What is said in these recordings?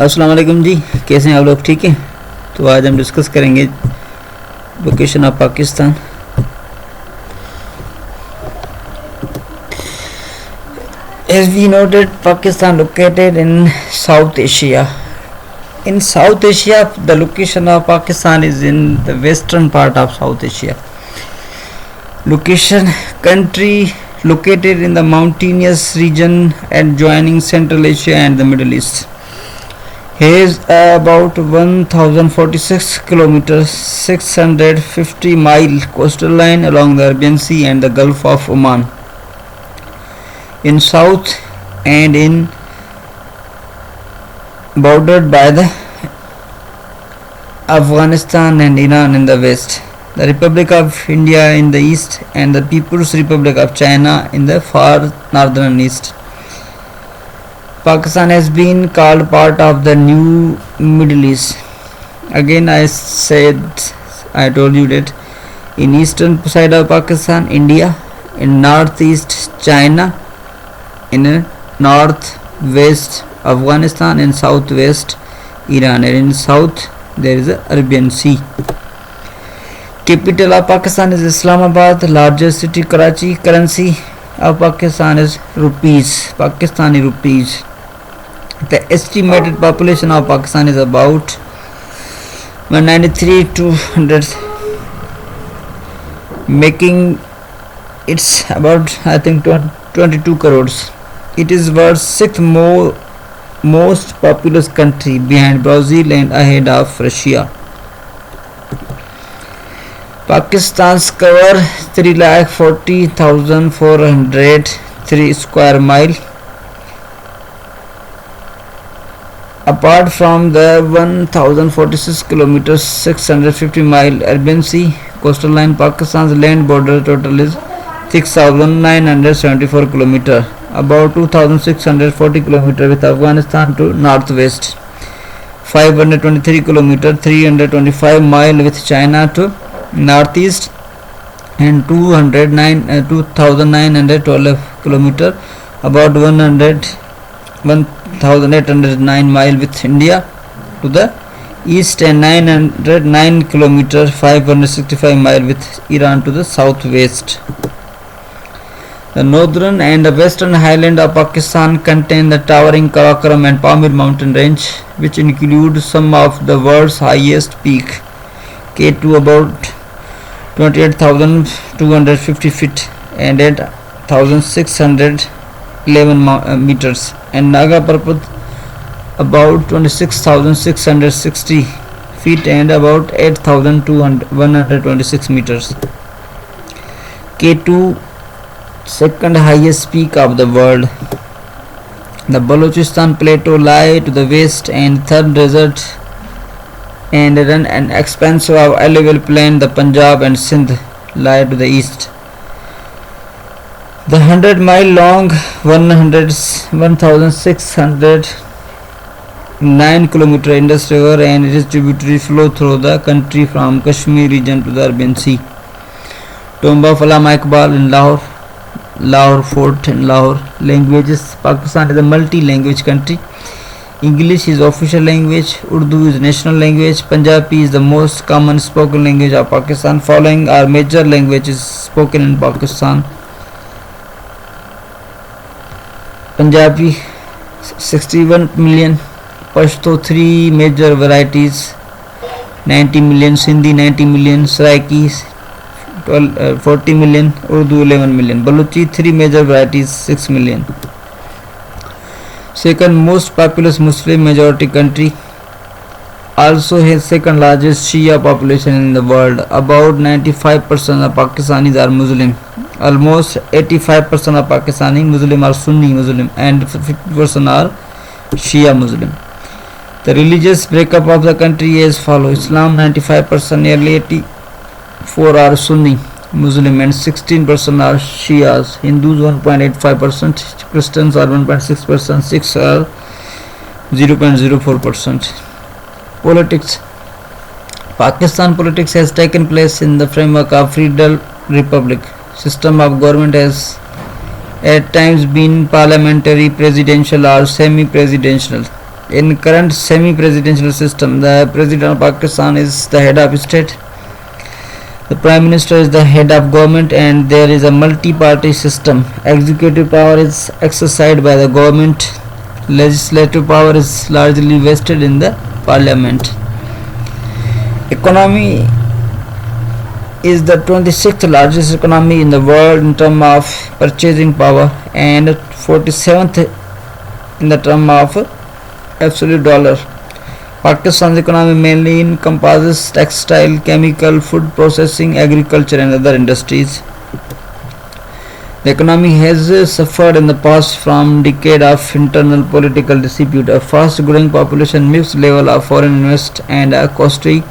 अस्सलाम वालेकुम जी, कैसे हैं आप लोग? ठीक है। तो आज हम डिस्कस करेंगे location of Pakistan. As we know that Pakistan located in South Asia. In South Asia, the location of Pakistan is in the western part of South Asia. Location country located in the mountainous region adjoining Central Asia and the Middle East. Has about 1046 kilometers 650 mile coastal line along the Arabian Sea and the Gulf of Oman in south and in bordered by the Afghanistan and Iran in the west, the Republic of India in the east and the People's Republic of China in the far northern east. Pakistan has been called part of the new Middle East. Again, I told you that in eastern side of Pakistan, India, in northeast China, in northwest Afghanistan, in southwest Iran, and in south there is the Arabian Sea. Capital of Pakistan is Islamabad. Largest city Karachi. Currency of Pakistan is rupees, Pakistani rupees. The estimated population of Pakistan is about 193 to 100, making it's about I think 22 crores. It is world sixth most populous country behind Brazil and ahead of Russia. Pakistan's cover 3,40,403 square mile. Apart from the 1046 kilometers 650 mile Arabian Sea coastal line, Pakistan's land border total is 6,974 kilometers, about 2,640 kilometers with Afghanistan to northwest, 523 kilometers 325 mile with China to northeast, and 2,912 kilometers, about 1,809 mile with India to the east, and 909 kilometers 565 mile with Iran to the southwest. The northern and the western highland of Pakistan contain the towering Karakoram and Pamir mountain range, which include some of the world's highest peak, K2 about 28,250 feet and 8,611 meters, and Naga Parbat about 26,660 feet and about 8,126 meters. K2 second highest peak of the world. The Balochistan plateau lie to the west and third desert and run an expanse of alluvial plain. The Punjab and Sindh lie to the east. The 100-mile long 1,609 kilometer Indus River and its tributaries flow through the country from Kashmir region to the Arabian Sea. Tomb of Allama Iqbal in Lahore. Lahore Fort in Lahore. Languages: Pakistan is a multi-language country. English is official language. Urdu is national language. Punjabi is the most common spoken language of Pakistan. Following are major languages spoken in Pakistan: Punjabi 61 million, Pashto 3 major varieties 90 million, Sindhi 90 million, Saraiki 40 million, Urdu 11 million, Balochi 3 major varieties 6 million. Second most populous Muslim majority country, also has second largest Shia population in the world. About 95% of Pakistanis are Muslim. Almost 85% of Pakistani Muslim are Sunni Muslim and 50% are Shia Muslim. The religious breakup of the country is as follows: Islam 95%, nearly 84 are Sunni Muslim and 16% are Shias. Hindus 1.85%, Christians are 1.6%, Sikhs are 0.04%. Politics. Pakistan politics has taken place in the framework of Federal Republic. System of government has at times been parliamentary, presidential or semi-presidential. In current semi-presidential system, the President of Pakistan is the head of state. The Prime Minister is the head of government, and there is a multi-party system. Executive power is exercised by the government. Legislative power is largely vested in the Parliament. Economy is the 26th largest economy in the world in terms of purchasing power and 47th in the term of absolute dollar. Pakistan's economy mainly encompasses textile, chemical, food processing, agriculture and other industries. The economy has suffered in the past from decade of internal political dispute, a fast-growing population, mixed level of foreign investment and a costly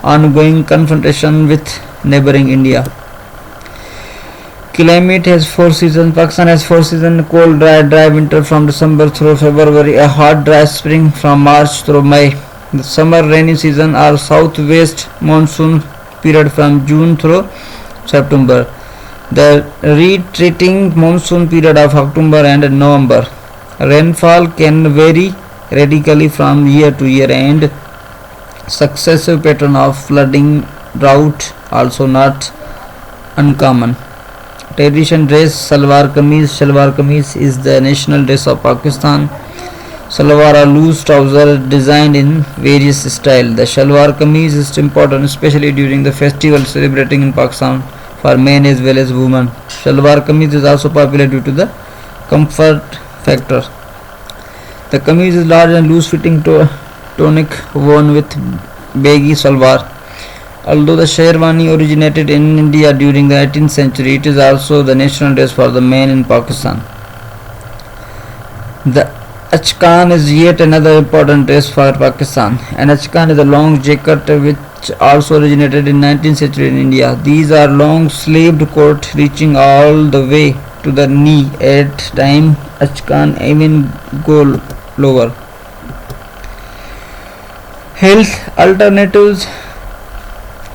ongoing confrontation with neighboring India. Climate has 4 seasons. Pakistan has 4 seasons: cold, dry winter from December through February, a hot, dry spring from March through May. The summer rainy season or southwest monsoon period from June through September. The retreating monsoon period of October and November. Rainfall can vary radically from year to year, and successive pattern of flooding, drought also not uncommon. Tradition dress: salwar kameez. Shalwar kameez is the national dress of Pakistan. Salwar are loose trousers designed in various styles. The shalwar kameez is important especially during the festival celebrating in Pakistan for men as well as women. Shalwar kameez is also popular due to the comfort factor. The kameez is large and loose fitting tunic worn with baggy salwar. Although the sherwani originated in India during the 18th century, it is also the national dress for the men in Pakistan. The achkan is yet another important dress for Pakistan. An achkan is a long jacket which also originated in 19th century in India. These are long sleeved coat reaching all the way to the knee. At times, achkan even go lower. Health alternatives.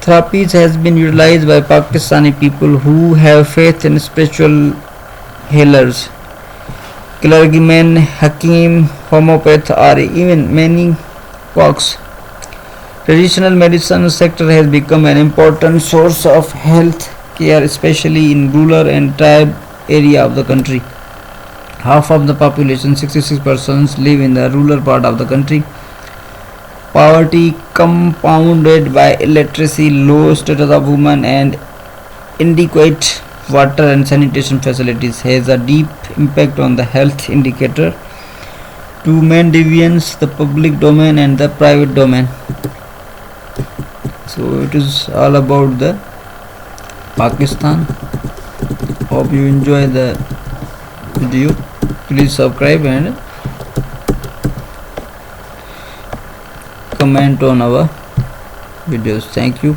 Therapies has been utilized by Pakistani people who have faith in spiritual healers. Clergymen, hakim, homeopath, or even many quacks. Traditional medicine sector has become an important source of health care, especially in rural and tribe area of the country. Half of the population, 66%, live in the rural part of the country. Poverty compounded by illiteracy, low status of women, and inadequate water and sanitation facilities has a deep impact on the health indicator. Two main divisions: the public domain and the private domain. So it is all about the Pakistan. Hope you enjoy the video. Please subscribe and comment on our videos. Thank you.